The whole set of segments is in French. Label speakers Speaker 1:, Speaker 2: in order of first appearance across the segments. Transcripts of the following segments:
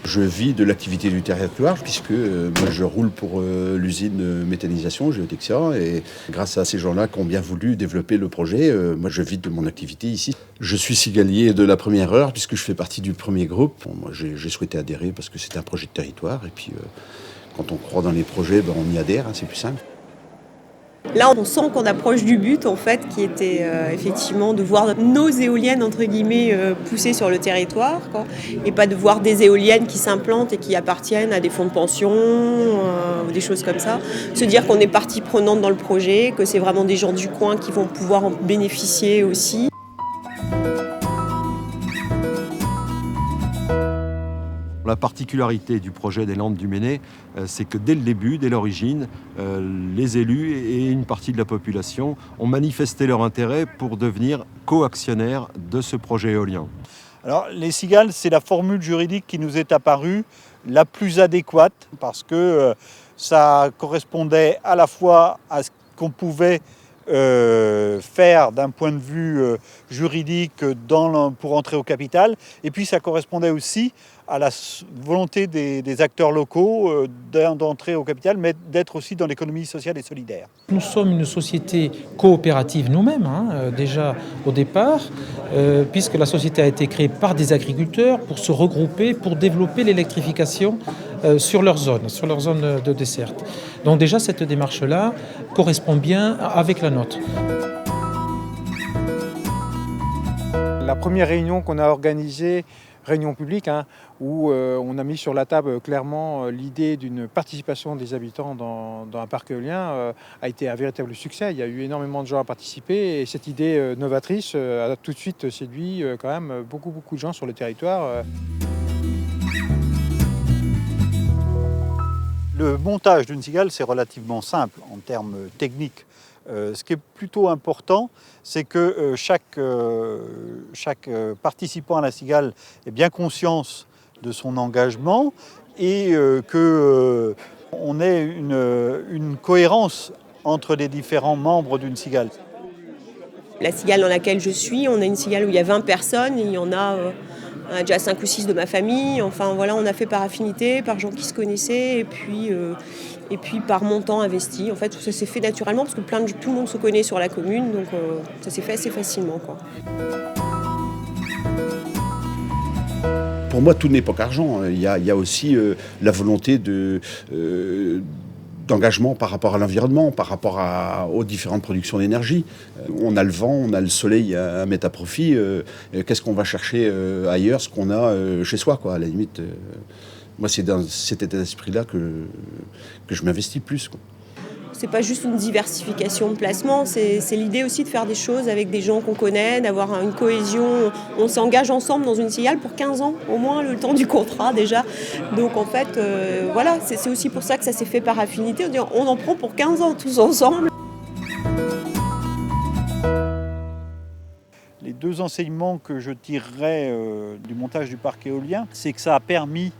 Speaker 1: Je vis de l'activité du territoire puisque moi je roule pour l'usine méthanisation Geodexia et grâce à ces gens-là qui ont bien voulu développer le projet, moi je vis de mon activité ici. Je suis cigalier de la première heure puisque je fais partie du premier groupe. Bon, moi j'ai souhaité adhérer parce que c'est un projet de territoire et puis quand on croit dans les projets, ben, on y adhère, hein, c'est plus simple.
Speaker 2: Là, on sent qu'on approche du but, en fait, qui était effectivement de voir nos éoliennes, entre guillemets, pousser sur le territoire, quoi, et pas de voir des éoliennes qui s'implantent et qui appartiennent à des fonds de pension ou des choses comme ça. Se dire qu'on est partie prenante dans le projet, que c'est vraiment des gens du coin qui vont pouvoir en bénéficier aussi.
Speaker 3: La particularité du projet des Landes du Ménez, c'est que dès le début, dès l'origine, les élus et une partie de la population ont manifesté leur intérêt pour devenir co-actionnaires de ce projet éolien.
Speaker 4: Alors, les cigales, c'est la formule juridique qui nous est apparue la plus adéquate parce que ça correspondait à la fois à ce qu'on pouvait faire d'un point de vue juridique pour entrer au capital, et puis ça correspondait aussi à la volonté des acteurs locaux d'entrer au capital, mais d'être aussi dans l'économie sociale et solidaire.
Speaker 5: Nous sommes une société coopérative nous-mêmes, déjà au départ, puisque la société a été créée par des agriculteurs pour se regrouper, pour développer l'électrification sur leur zone de desserte. Donc déjà, cette démarche-là correspond bien avec la nôtre.
Speaker 6: La première réunion qu'on a organisée, réunion publique, où on a mis sur la table clairement l'idée d'une participation des habitants dans un parc éolien, a été un véritable succès. Il y a eu énormément de gens à participer et cette idée novatrice a tout de suite séduit quand même beaucoup de gens sur le territoire.
Speaker 4: Le montage d'une cigale, c'est relativement simple en termes techniques. Ce qui est plutôt important, c'est que chaque participant à la cigale ait bien conscience de son engagement et qu'on ait une cohérence entre les différents membres d'une cigale.
Speaker 2: La cigale dans laquelle je suis, on a une cigale où il y a 20 personnes, et il y en a déjà 5 ou 6 de ma famille. Enfin voilà, on a fait par affinité, par gens qui se connaissaient, et puis par montant investi. En fait, ça s'est fait naturellement parce que tout le monde se connaît sur la commune, donc ça s'est fait assez facilement, quoi.
Speaker 1: Pour moi, tout n'est pas qu'argent. Il y a aussi la volonté d'engagement par rapport à l'environnement, par rapport aux différentes productions d'énergie. On a le vent, on a le soleil à mettre à profit. Qu'est-ce qu'on va chercher ailleurs, ce qu'on a chez soi, quoi, à la limite. Moi, c'est dans cet état d'esprit-là que je m'investis plus, quoi.
Speaker 2: C'est pas juste une diversification de placements, c'est l'idée aussi de faire des choses avec des gens qu'on connaît, d'avoir une cohésion. On s'engage ensemble dans une cigale pour 15 ans, au moins le temps du contrat déjà. Donc en fait, voilà, c'est aussi pour ça que ça s'est fait par affinité. On en prend pour 15 ans tous ensemble.
Speaker 4: Les deux enseignements que je tirerais du montage du parc éolien, c'est que ça a permis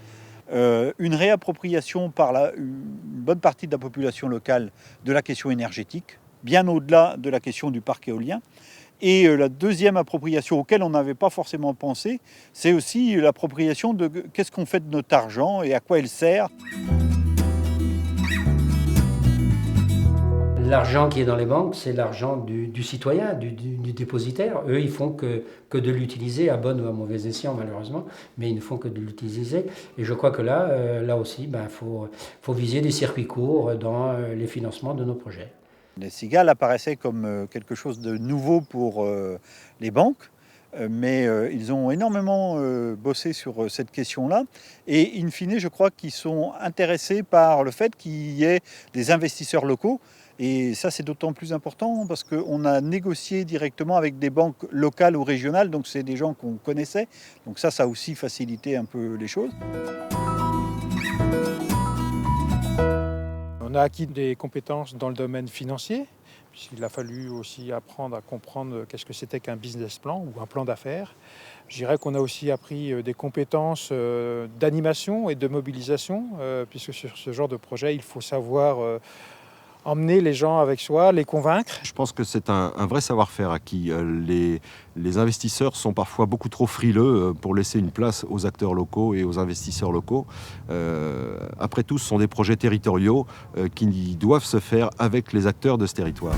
Speaker 4: une réappropriation par une bonne partie de la population locale de la question énergétique, bien au-delà de la question du parc éolien. Et la deuxième appropriation auquel on n'avait pas forcément pensé, c'est aussi l'appropriation de qu'est-ce qu'on fait de notre argent et à quoi il sert.
Speaker 7: L'argent qui est dans les banques, c'est l'argent du citoyen, du dépositaire. Eux, ils font que de l'utiliser, à bon ou à mauvais escient malheureusement, mais ils ne font que de l'utiliser. Et je crois que là aussi, faut viser des circuits courts dans les financements de nos projets.
Speaker 4: Les cigales apparaissaient comme quelque chose de nouveau pour les banques, mais ils ont énormément bossé sur cette question-là. Et in fine, je crois qu'ils sont intéressés par le fait qu'il y ait des investisseurs locaux. Et ça, c'est d'autant plus important parce qu'on a négocié directement avec des banques locales ou régionales, donc c'est des gens qu'on connaissait. Donc ça a aussi facilité un peu les choses.
Speaker 6: On a acquis des compétences dans le domaine financier, puisqu'il a fallu aussi apprendre à comprendre qu'est-ce que c'était qu'un business plan ou un plan d'affaires. Je dirais qu'on a aussi appris des compétences d'animation et de mobilisation, puisque sur ce genre de projet, il faut savoir emmener les gens avec soi, les convaincre.
Speaker 3: Je pense que c'est un vrai savoir-faire acquis. Les investisseurs sont parfois beaucoup trop frileux pour laisser une place aux acteurs locaux et aux investisseurs locaux. Après tout, ce sont des projets territoriaux qui doivent se faire avec les acteurs de ce territoire.